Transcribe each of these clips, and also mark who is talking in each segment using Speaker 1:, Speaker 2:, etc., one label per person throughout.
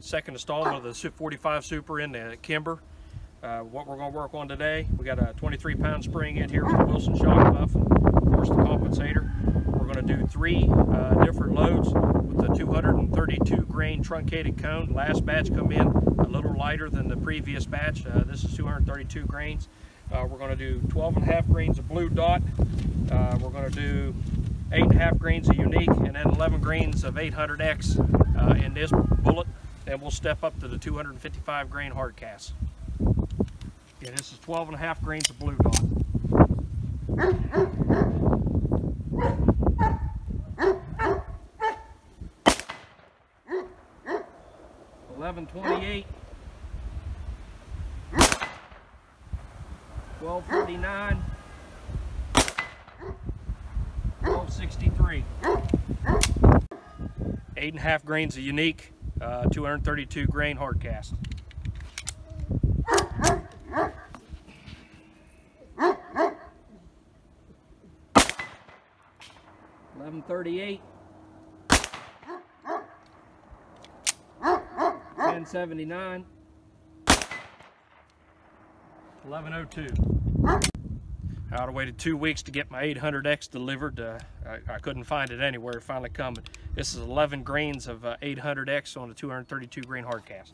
Speaker 1: second installment of the 45 Super in the Kimber. What we're going to work on today, we got a 23-pound spring in here with the Wilson shock buff and of course the compensator. We're going to do 3 different loads with the 232 grain truncated cone. Last batch come in a little lighter than the previous batch. This is 232 grains. We're going to do 12.5 grains of blue dot. We're going to do 8.5 grains of unique and then 11 grains of 800X in this bullet. Then we'll step up to the 255 grain hardcast. Yeah, this is 12.5 grains of blue dot. $11.28, $12.49, $12.63. 8.5 grains of unique, 232 grain hardcast. $11.38, $10.79, $11.02. I waited 2 weeks to get my 800X delivered. I couldn't find it anywhere. It finally come. This is 11 grains of 800X on a 232 grain hardcast.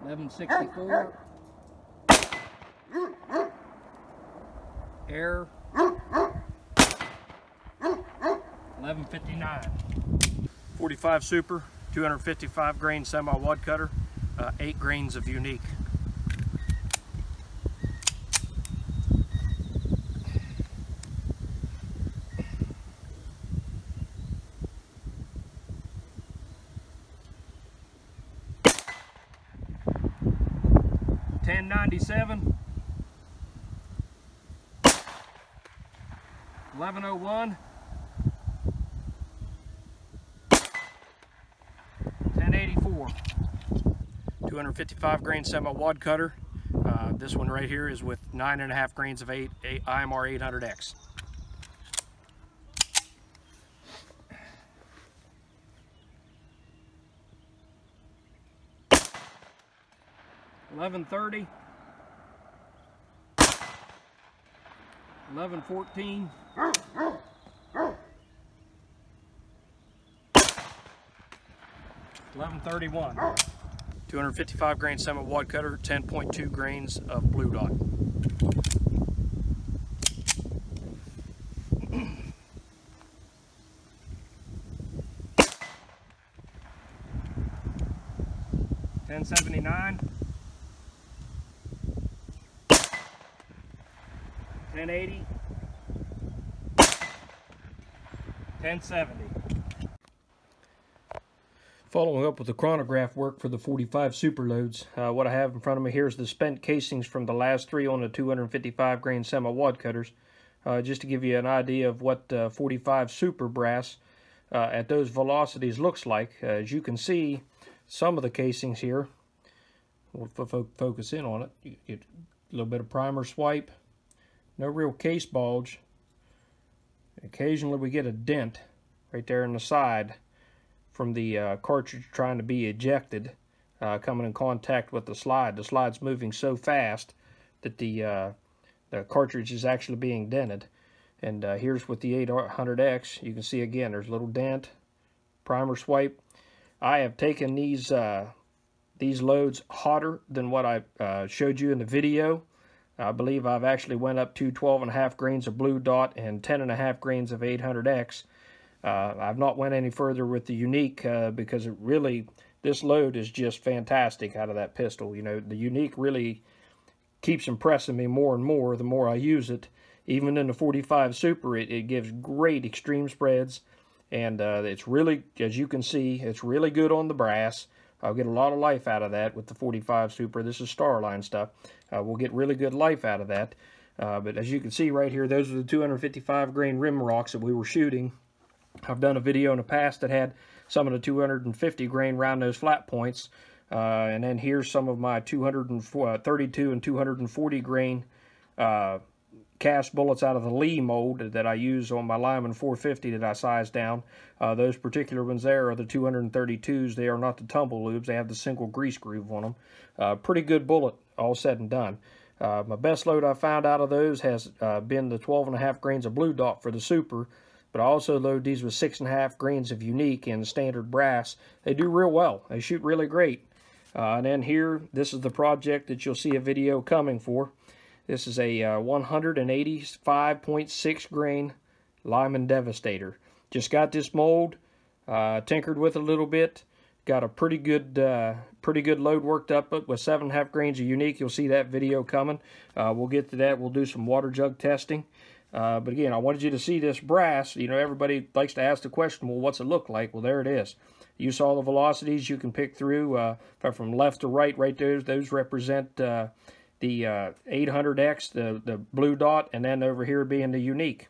Speaker 1: $11.64. Error. $11.59. 45 Super, 255 grain semi-wad cutter, 8 grains of unique. $10.97, $11.01, $10.84. 255 grain semi-wad cutter. This one right here is with 9.5 grains of IMR 800X. $11.30, $11.14, $11.31. 255 grain semi-wad cutter, 10.2 grains of blue dot. $10.79, $10.80, $10.70. Following up with the chronograph work for the 45 super loads, what I have in front of me here is the spent casings from the last 3 on the 255 grain semi-wad cutters. Just to give you an idea of what 45 super brass at those velocities looks like. As you can see, some of the casings here, we'll focus in on it, you get a little bit of primer swipe, no real case bulge. Occasionally we get a dent right there in the side from the cartridge trying to be ejected, coming in contact with the slide. The slide's moving so fast that the cartridge is actually being dented. And here's with the 800X, you can see again there's a little dent, primer swipe. I have taken these loads hotter than what I showed you in the video. I believe I've actually went up to 12.5 grains of blue dot and 10.5 grains of 800X. I've not went any further with the unique because it really, this load is just fantastic out of that pistol. You know, the unique really keeps impressing me more and more the more I use it. Even in the 45 Super, it gives great extreme spreads, and it's really, as you can see, it's really good on the brass. I'll get a lot of life out of that with the 45 Super. This is Starline stuff. We'll get really good life out of that. But as you can see right here, those are the 255 grain rim rocks that we were shooting. I've done a video in the past that had some of the 250 grain round nose flat points. And then here's some of my 232 and 240 grain cast bullets out of the Lee mold that I use on my Lyman 450 that I sized down. Those particular ones there are the 232s. They are not the tumble lubes. They have the single grease groove on them. Pretty good bullet, all said and done. My best load I found out of those has been the 12.5 grains of Blue Dot for the Super, but I also load these with 6.5 grains of Unique in standard brass. They do real well. They shoot really great. And then here, this is the project that you'll see a video coming for. This is a 185.6 grain Lyman Devastator. Just got this mold, tinkered with a little bit. Got a pretty good load worked up with 7.5 grains of Unique. You'll see that video coming. We'll get to that. We'll do some water jug testing. But again, I wanted you to see this brass. You know, everybody likes to ask the question, well, what's it look like? Well, there it is. You saw the velocities you can pick through from left to right there. Those represent the 800X, the Blue Dot, and then over here being the Unique.